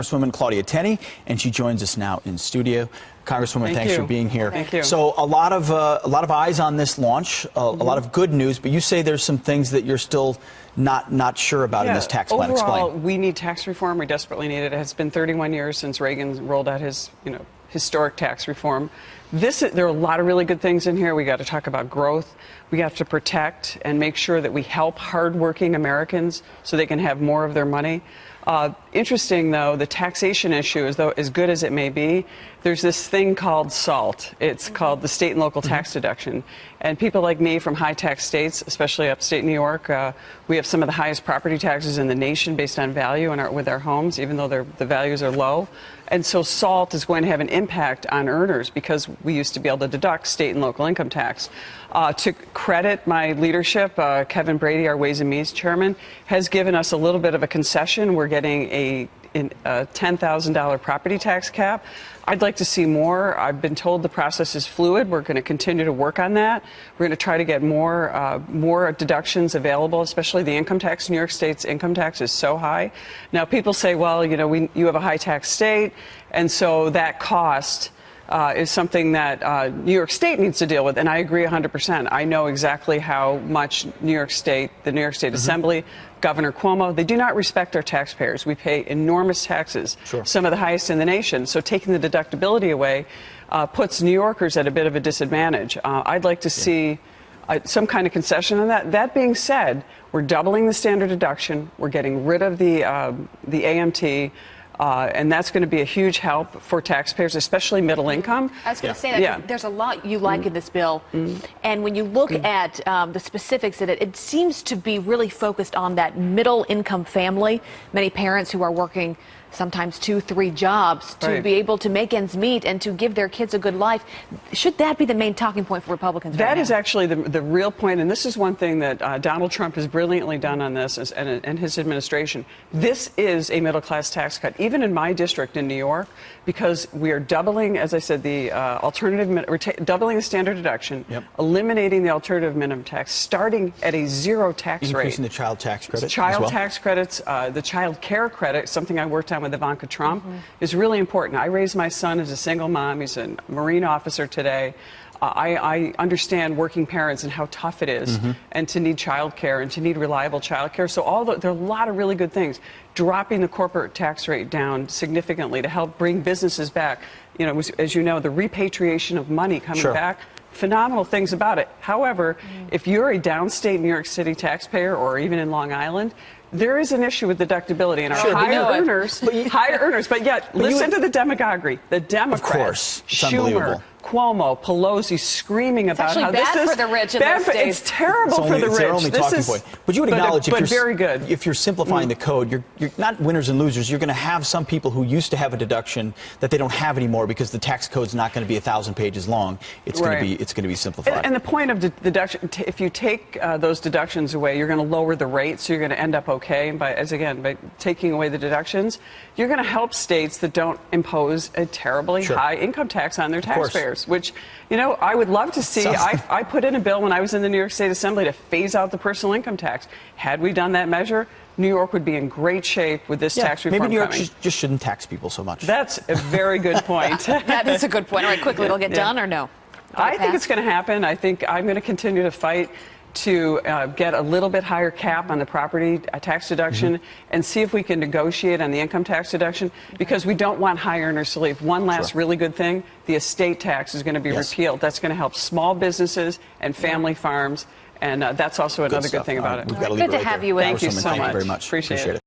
Congresswoman Claudia Tenney, and she joins us now in studio. Congresswoman, thanks for being here. Thank you. So a lot of eyes on this launch, a lot of good news, but you say there's some things that you're still not sure about in this tax plan. Overall, Explain. we need tax reform. We desperately need it. It has been 31 years since Reagan rolled out his, historic tax reform. There are a lot of really good things in here. We got to talk about growth. We have to protect and make sure that we help hardworking Americans so they can have more of their money. Interesting, though, the taxation issue, as good as it may be, there's this thing called SALT. It's called the state and local tax deduction. And people like me from high-tax states, especially upstate New York, we have some of the highest property taxes in the nation based on value with our homes, even though the values are low. And so SALT is going to have an impact on earners because we used to be able to deduct state and local income tax. To credit my leadership, Kevin Brady, our Ways and Means chairman, has given us a little bit of a concession. We're getting a $10,000 property tax cap. I'd like to see more. I've been told the process is fluid. We're going to continue to work on that. We're going to try to get more deductions available, especially the income tax. New York State's income tax is so high. Now, people say, well, you have a high tax state, and so that cost is something that New York State needs to deal with, and I agree 100%. I know exactly how much the New York State Assembly, Governor Cuomo, they do not respect our taxpayers. We pay enormous taxes, some of the highest in the nation. So taking the deductibility away puts New Yorkers at a bit of a disadvantage. I'd like to see some kind of concession on that. That being said, we're doubling the standard deduction. We're getting rid of the AMT. And that's going to be a huge help for taxpayers, especially middle income. I was going to say that there's a lot you like in this bill. And when you look at the specifics in it, it seems to be really focused on that middle income family. Many parents who are working sometimes 2-3 jobs to be able to make ends meet and to give their kids a good life. Should that be the main talking point for Republicans right now? That is actually the real point, and this is one thing that Donald Trump has brilliantly done on this and his administration. This is a middle-class tax cut, even in my district in New York, because we are doubling, as I said, the doubling the standard deduction, eliminating the alternative minimum tax, starting at a zero tax rate. Increasing the child tax credit tax credits, the child care credit, something I worked on with Ivanka Trump, is really important. I raised my son as a single mom. He's a Marine officer today. I understand working parents and how tough it is, and to need child care and to need reliable child care. So there are a lot of really good things. Dropping the corporate tax rate down significantly to help bring businesses back. As you know, the repatriation of money coming back. Phenomenal things about it. However, if you're a downstate New York City taxpayer or even in Long Island, there is an issue with deductibility, and our higher earners, but yet listen to the demagoguery. The Democrats, Schumer, Cuomo, Pelosi screaming about how this is for the rich in those states. It's terrible for the rich. It's their only talking point. But you would acknowledge if you're simplifying the code, you're not winners and losers. You're going to have some people who used to have a deduction that they don't have anymore because the tax code's not going to be 1,000 pages long. It's going to be simplified. And the point of deduction, if you take those deductions away, you're going to lower the rate, so you're going to end up okay. By taking away the deductions, you're going to help states that don't impose a terribly high income tax on their taxpayers. Which, I would love to see. I put in a bill when I was in the New York State Assembly to phase out the personal income tax. Had we done that measure, New York would be in great shape with this tax reform maybe New York coming. just shouldn't tax people so much. That's a very good point. That is a good point. All right, quickly, it'll get done or no? I think it's going to happen. I think I'm going to continue to fight to get a little bit higher cap on the property tax deduction and see if we can negotiate on the income tax deduction, because we don't want high earners to leave. One last really good thing, the estate tax is going to be repealed. That's going to help small businesses and family farms, and that's also another good thing about it. We've got to leave Good to have you in. Thank you so much. Thank you very much. Appreciate it.